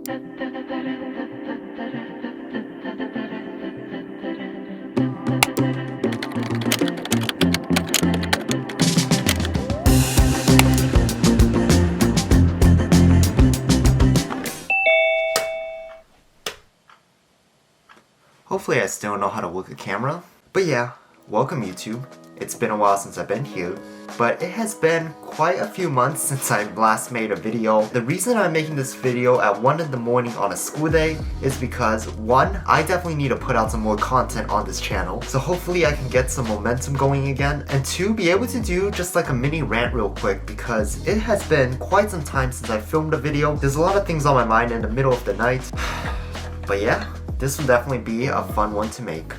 Hopefully I still know how to work a camera. But yeah, welcome YouTube. It's been a while since I've been here, but it has been quite a few months since I last made a video. The reason I'm making this video at 1 in the morning on a school day is because 1, I definitely need to put out some more content on this channel, so hopefully I can get some momentum going again, and 2, be able to do just like a mini rant real quick because it has been quite some time since I filmed a video. There's a lot of things on my mind in the middle of the night, but yeah, this will definitely be a fun one to make.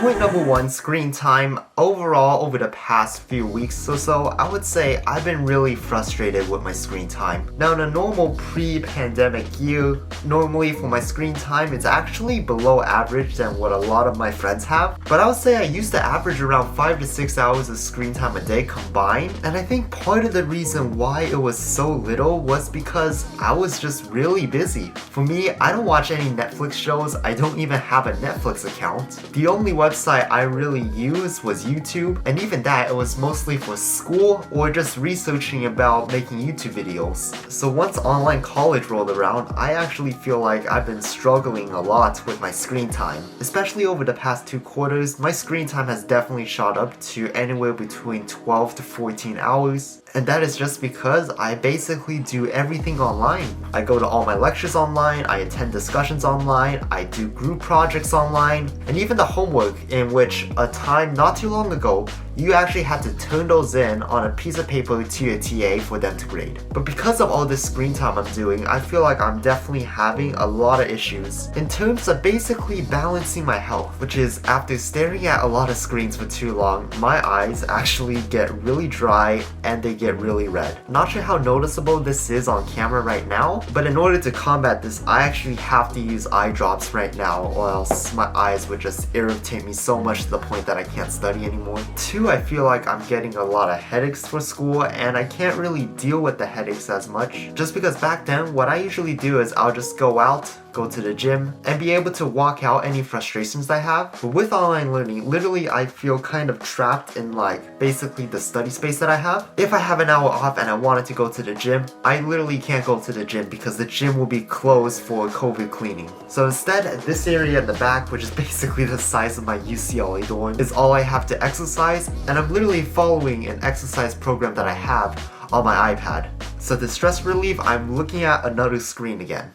Point number 1, screen time. Overall, over the past few weeks or so, I would say I've been really frustrated with my screen time. Now, in a normal pre-pandemic year, normally for my screen time, it's actually below average than what a lot of my friends have. But I would say I used to average around 5 to 6 hours of screen time a day combined. And I think part of the reason why it was so little was because I was just really busy. For me, I don't watch any Netflix shows. I don't even have a Netflix account. The only website I really used was YouTube, and even that, it was mostly for school or just researching about making YouTube videos. So once online college rolled around, I actually feel like I've been struggling a lot with my screen time. Especially over the past 2 quarters, my screen time has definitely shot up to anywhere between 12 to 14 hours. And that is just because I basically do everything online. I go to all my lectures online, I attend discussions online, I do group projects online, and even the homework, in which a time not too long ago, you actually had to turn those in on a piece of paper to your TA for them to grade. But because of all this screen time I'm doing, I feel like I'm definitely having a lot of issues in terms of basically balancing my health, which is after staring at a lot of screens for too long, my eyes actually get really dry and they get really red. Not sure how noticeable this is on camera right now, but in order to combat this, I actually have to use eye drops right now, or else my eyes would just irritate me so much to the point that I can't study anymore. 2, I feel like I'm getting a lot of headaches for school, and I can't really deal with the headaches as much, just because back then what I usually do is I'll just go out, go to the gym, and be able to walk out any frustrations I have. But with online learning, literally I feel kind of trapped in like basically the study space that I have. If I have an hour off and I wanted to go to the gym, I literally can't go to the gym because the gym will be closed for COVID cleaning. So instead, this area in the back, which is basically the size of my UCLA dorm, is all I have to exercise, and I'm literally following an exercise program that I have on my iPad. So to stress relief, I'm looking at another screen again.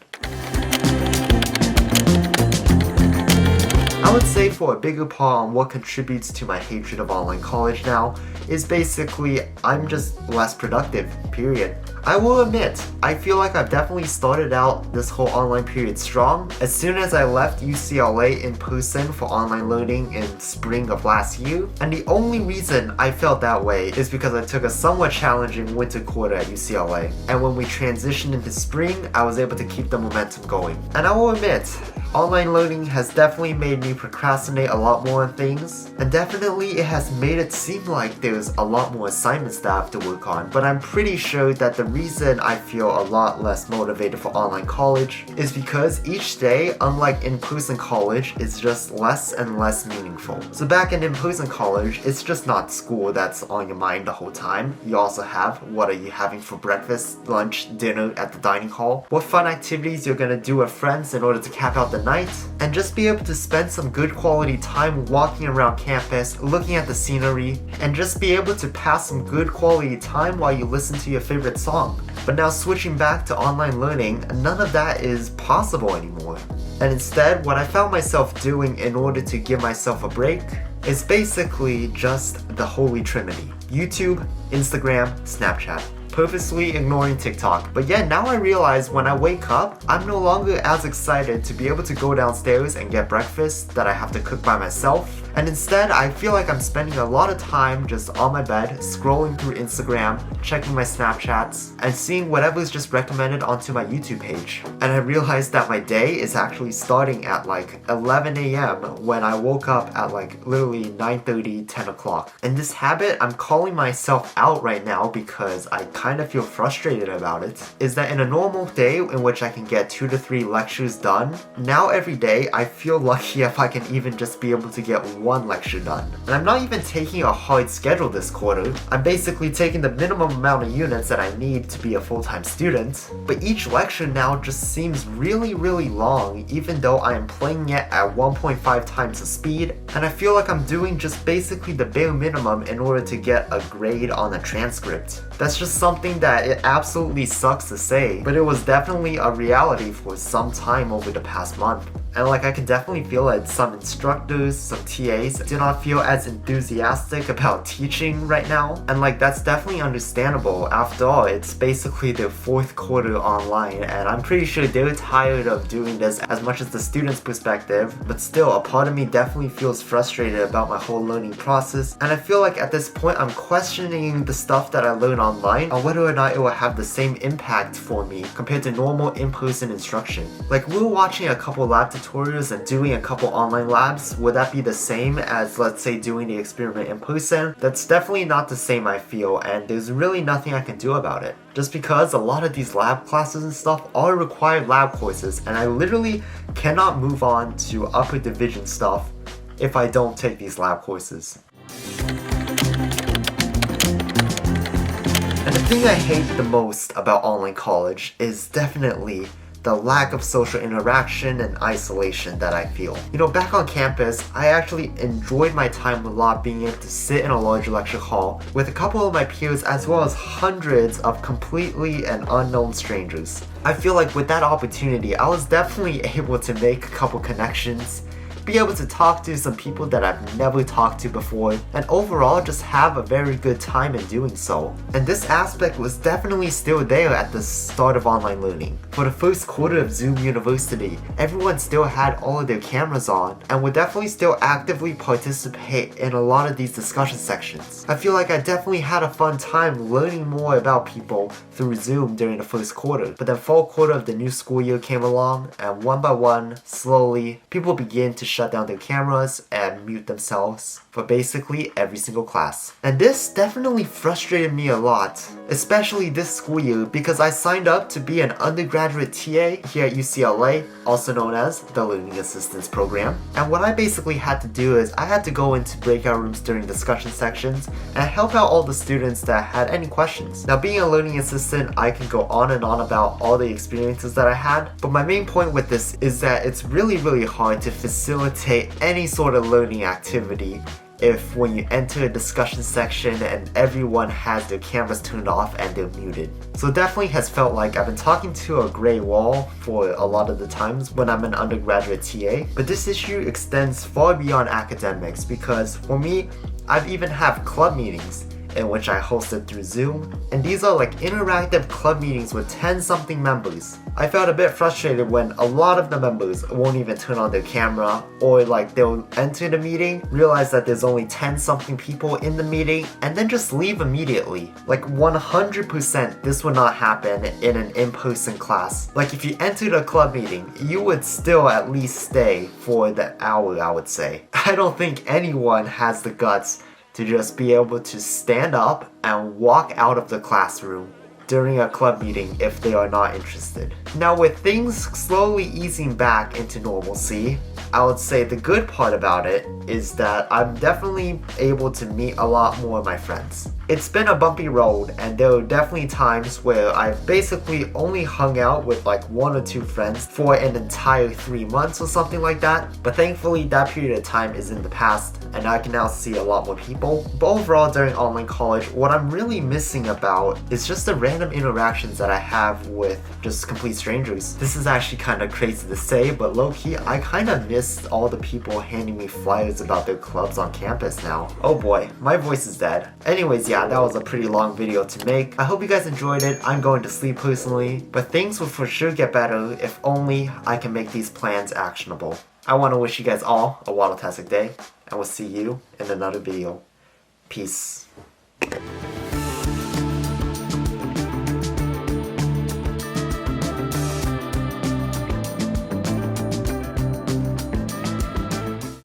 I would say for a bigger part on what contributes to my hatred of online college now is basically I'm just less productive, period. I will admit, I feel like I've definitely started out this whole online period strong. As soon as I left UCLA in person for online learning in spring of last year, and the only reason I felt that way is because I took a somewhat challenging winter quarter at UCLA, and when we transitioned into spring, I was able to keep the momentum going. And I will admit, online learning has definitely made me procrastinate a lot more on things, and definitely it has made it seem like there's a lot more assignments that I have to work on, but I'm pretty sure that the reason I feel a lot less motivated for online college is because each day, unlike in-person college, is just less and less meaningful. So back in-person college, it's just not school that's on your mind the whole time. You also have what are you having for breakfast, lunch, dinner at the dining hall, what fun activities you're gonna do with friends in order to cap out the night, and just be able to spend some good quality time walking around campus, looking at the scenery, and just be able to pass some good quality time while you listen to your favorite song. But now switching back to online learning, none of that is possible anymore. And instead, what I found myself doing in order to give myself a break is basically just the holy trinity: YouTube, Instagram, Snapchat. Purposely ignoring TikTok. But yeah, now I realize when I wake up, I'm no longer as excited to be able to go downstairs and get breakfast that I have to cook by myself, And instead, I feel like I'm spending a lot of time just on my bed, scrolling through Instagram, checking my Snapchats, and seeing whatever's just recommended onto my YouTube page. And I realized that my day is actually starting at like 11 a.m. when I woke up at like literally 9:30, 10 o'clock. And this habit, I'm calling myself out right now because I kind of feel frustrated about it, is that in a normal day in which I can get 2 to 3 lectures done, now every day I feel lucky if I can even just be able to get 1 lecture done. And I'm not even taking a hard schedule this quarter. I'm basically taking the minimum amount of units that I need to be a full-time student, but each lecture now just seems really long, even though I am playing it at 1.5 times the speed, and I feel like I'm doing just basically the bare minimum in order to get a grade on a transcript. That's just something that it absolutely sucks to say, but it was definitely a reality for some time over the past month. And like I can definitely feel that some instructors, some TAs do not feel as enthusiastic about teaching right now. And like that's definitely understandable. After all, it's basically their 4th quarter online, and I'm pretty sure they're tired of doing this as much as the student's perspective. But still, a part of me definitely feels frustrated about my whole learning process. And I feel like at this point I'm questioning the stuff that I learn online on whether or not it will have the same impact for me compared to normal in-person instruction. Like we were watching a couple lab tutorials and doing a couple online labs. Would that be the same as, let's say, doing the experiment in person? That's definitely not the same, I feel, and there's really nothing I can do about it. Just because a lot of these lab classes and stuff are required lab courses, and I literally cannot move on to upper division stuff if I don't take these lab courses. And the thing I hate the most about online college is definitely the lack of social interaction and isolation that I feel. You know, back on campus, I actually enjoyed my time a lot being able to sit in a large lecture hall with a couple of my peers as well as hundreds of completely and unknown strangers. I feel like with that opportunity, I was definitely able to make a couple connections, be able to talk to some people that I've never talked to before, and overall just have a very good time in doing so. And this aspect was definitely still there at the start of online learning. For the first quarter of Zoom University, everyone still had all of their cameras on and would definitely still actively participate in a lot of these discussion sections. I feel like I definitely had a fun time learning more about people through Zoom during the first quarter. But then fall quarter of the new school year came along, and one by one, slowly, people began to shut down their cameras and mute themselves for basically every single class. And this definitely frustrated me a lot, especially this school year, because I signed up to be an undergraduate TA here at UCLA, also known as the Learning Assistance Program. And what I basically had to do is I had to go into breakout rooms during discussion sections and help out all the students that had any questions. Now, being a learning assistant, I can go on and on about all the experiences that I had, but my main point with this is that it's really hard to facilitate any sort of learning activity if when you enter a discussion section and everyone has their cameras turned off and they're muted. So it definitely has felt like I've been talking to a gray wall for a lot of the times when I'm an undergraduate TA, but this issue extends far beyond academics because for me, I've even have club meetings in which I hosted through Zoom, and these are like interactive club meetings with 10-something members. I felt a bit frustrated when a lot of the members won't even turn on their camera, or like they'll enter the meeting, realize that there's only 10-something people in the meeting, and then just leave immediately. Like 100% this would not happen in an in-person class. Like if you entered a club meeting, you would still at least stay for the hour, I would say. I don't think anyone has the guts to just be able to stand up and walk out of the classroom during a club meeting if they are not interested. Now, with things slowly easing back into normalcy, I would say the good part about it is that I'm definitely able to meet a lot more of my friends. It's been a bumpy road, and there are definitely times where I've basically only hung out with like 1 or 2 friends for an entire 3 months or something like that. But thankfully that period of time is in the past and I can now see a lot more people. But overall during online college, what I'm really missing about is just the random interactions that I have with just complete strangers. This is actually kind of crazy to say, but low-key I kind of missed all the people handing me flyers about their clubs on campus now. Oh boy, my voice is dead. Anyways, yeah, that was a pretty long video to make. I hope you guys enjoyed it. I'm going to sleep personally, but things will for sure get better if only I can make these plans actionable. I want to wish you guys all a waddle-tastic day. and we'll see you in another video. Peace.